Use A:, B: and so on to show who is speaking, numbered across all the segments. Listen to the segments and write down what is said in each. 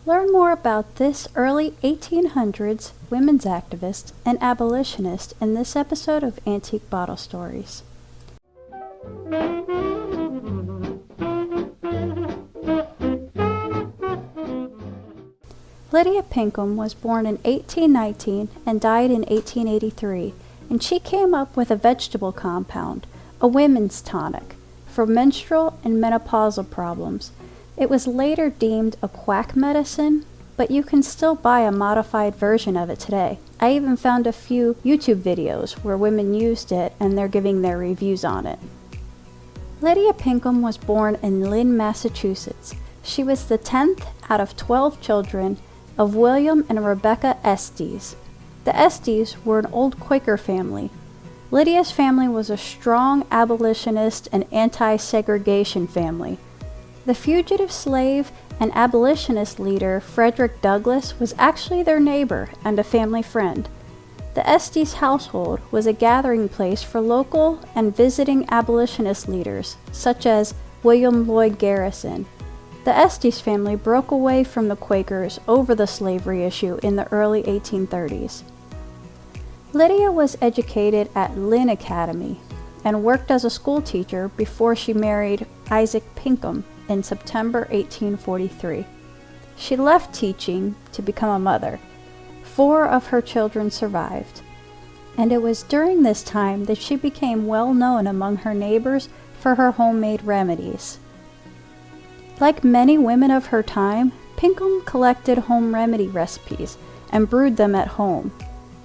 A: Learn more about this early 1800s women's activist and abolitionist in this episode of Antique Bottle Stories. Lydia Pinkham was born in 1819 and died in 1883, and she came up with a vegetable compound, a women's tonic, for menstrual and menopausal problems. It was later deemed a quack medicine, but you can still buy a modified version of it today. I even found a few YouTube videos where women used it and they're giving their reviews on it. Lydia Pinkham was born in Lynn, Massachusetts. She was the 10th out of 12 children of William and Rebecca Estes. The Estes were an old Quaker family. Lydia's family was a strong abolitionist and anti-segregation family. The fugitive slave and abolitionist leader Frederick Douglass was actually their neighbor and a family friend. The Estes household was a gathering place for local and visiting abolitionist leaders, such as William Lloyd Garrison. The Estes family broke away from the Quakers over the slavery issue in the early 1830s. Lydia was educated at Lynn Academy and worked as a school teacher before she married Isaac Pinkham in September 1843. She left teaching to become a mother. 4 of her children survived, and it was during this time that she became well known among her neighbors for her homemade remedies. Like many women of her time, Pinkham collected home remedy recipes and brewed them at home.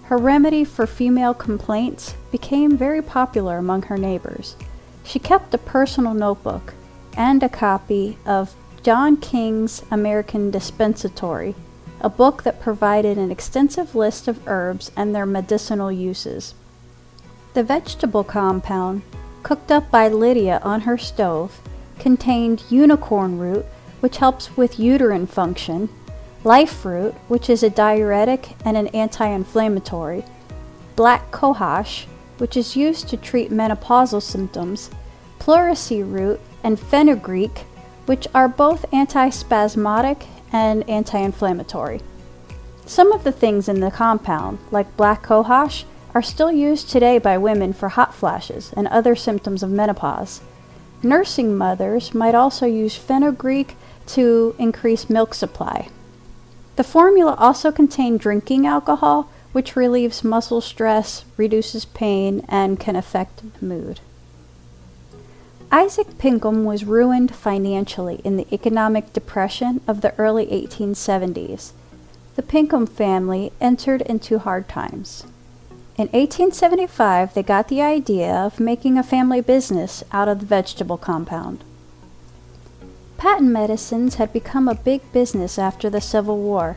A: Her remedy for female complaints became very popular among her neighbors. She kept a personal notebook and a copy of John King's American Dispensatory, a book that provided an extensive list of herbs and their medicinal uses. The vegetable compound, cooked up by Lydia on her stove, contained unicorn root, which helps with uterine function, life root, which is a diuretic and an anti-inflammatory, black cohosh, which is used to treat menopausal symptoms, pleurisy root, and fenugreek, which are both antispasmodic and anti-inflammatory. Some of the things in the compound, like black cohosh, are still used today by women for hot flashes and other symptoms of menopause. Nursing mothers might also use fenugreek to increase milk supply. The formula also contained drinking alcohol, which relieves muscle stress, reduces pain, and can affect mood. Isaac Pinkham was ruined financially in the economic depression of the early 1870s. The Pinkham family entered into hard times. In 1875, they got the idea of making a family business out of the vegetable compound. Patent medicines had become a big business after the Civil War.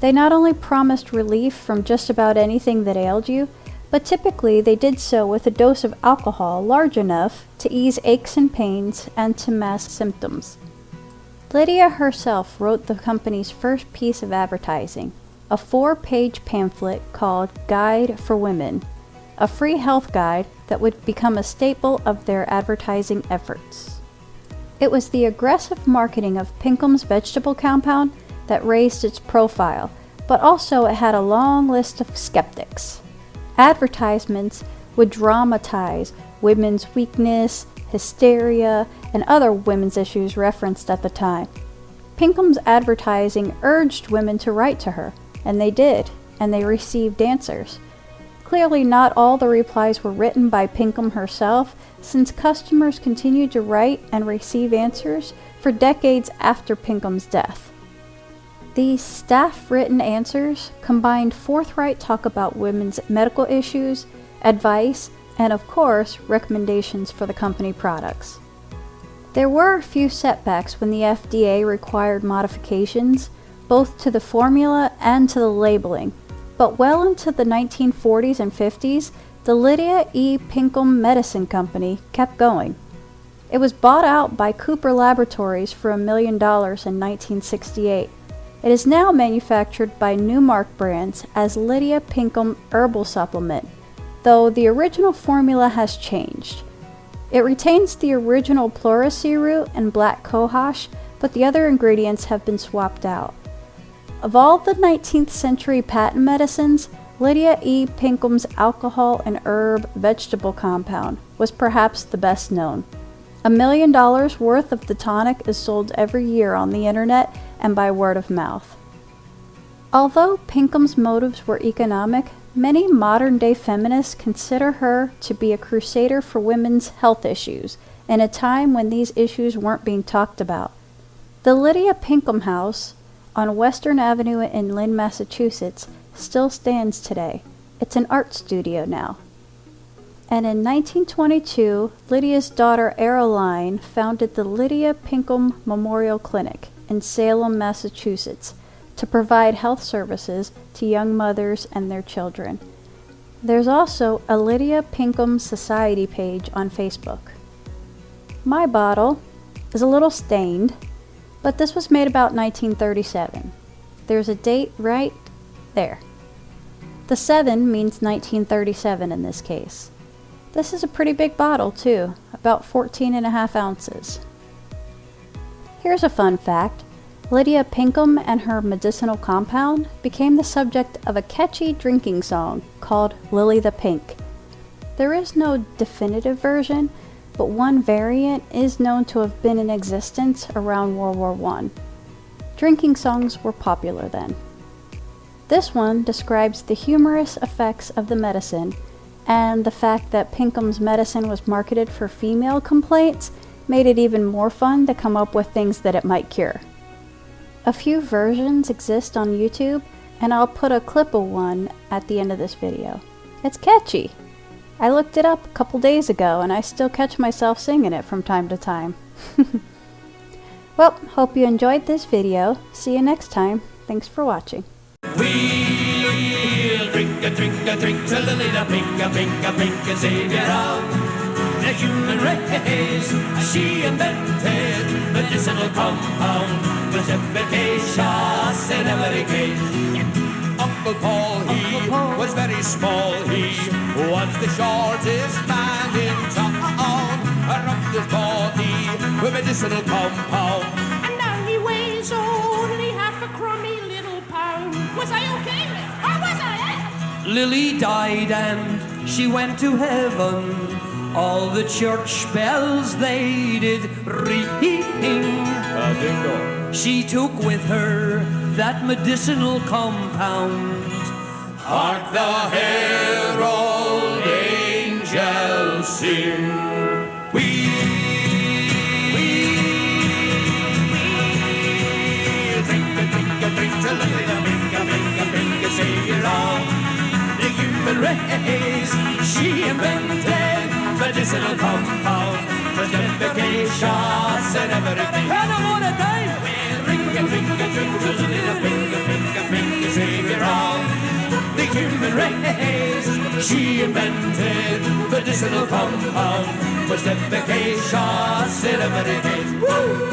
A: They not only promised relief from just about anything that ailed you, but typically they did so with a dose of alcohol large enough to ease aches and pains and to mask symptoms. Lydia herself wrote the company's first piece of advertising, a 4-page pamphlet called Guide for Women, a free health guide that would become a staple of their advertising efforts. It was the aggressive marketing of Pinkham's vegetable compound that raised its profile, but also it had a long list of skeptics. Advertisements would dramatize women's weakness, hysteria, and other women's issues referenced at the time. Pinkham's advertising urged women to write to her, and they did, and they received answers. Clearly not all the replies were written by Pinkham herself, since customers continued to write and receive answers for decades after Pinkham's death. These staff-written answers combined forthright talk about women's medical issues, advice, and of course, recommendations for the company products. There were a few setbacks when the FDA required modifications, both to the formula and to the labeling, but well into the 1940s and 50s, the Lydia E. Pinkham Medicine Company kept going. It was bought out by Cooper Laboratories for $1 million in 1968. It is now manufactured by Newmark Brands as Lydia Pinkham Herbal Supplement, though the original formula has changed. It retains the original pleurisy root and black cohosh, but the other ingredients have been swapped out. Of all the 19th century patent medicines, Lydia E. Pinkham's alcohol and herb vegetable compound was perhaps the best known. $1 million worth of the tonic is sold every year on the internet and by word of mouth. Although Pinkham's motives were economic, many modern-day feminists consider her to be a crusader for women's health issues in a time when these issues weren't being talked about. The Lydia Pinkham House on Western Avenue in Lynn, Massachusetts, still stands today. It's an art studio now. And in 1922, Lydia's daughter Aeroline founded the Lydia Pinkham Memorial Clinic in Salem, Massachusetts, to provide health services to young mothers and their children. There's also a Lydia Pinkham Society page on Facebook. My bottle is a little stained, but this was made about 1937. There's a date right there. The 7 means 1937 in this case. This is a pretty big bottle too, about 14.5 ounces. Here's a fun fact. Lydia Pinkham and her medicinal compound became the subject of a catchy drinking song called Lily the Pink. There is no definitive version, but one variant is known to have been in existence around World War I. Drinking songs were popular then. This one describes the humorous effects of the medicine, and the fact that Pinkham's medicine was marketed for female complaints made it even more fun to come up with things that it might cure. A few versions exist on YouTube, and I'll put a clip of one at the end of this video. It's catchy. I looked it up a couple days ago, and I still catch myself singing it from time to time. Well, hope you enjoyed this video. See you next time. Thanks for watching.
B: We'll drink to Lily the Pink, and savior of the human race. She invented medicinal compound, was efficacious in every case. Uncle Paul, he was very small. He was the shortest man in town. Around his body, with medicinal compound.
C: And now he weighs only half a crummy little pound. Was I okay? Or was I, eh?
D: Lily died and she went to heaven. All the church bells they did ring. She took with her that medicinal compound.
B: Hark the herald angels sing. We'll drink to Lily the Pink, savior of the human race. She invented medicinal compound, was efficacious in everything.
D: And I'm on a time.
B: We'll drink to Lily the Pink, savior of the human race. She invented medicinal compound, was efficacious in everything. Woo!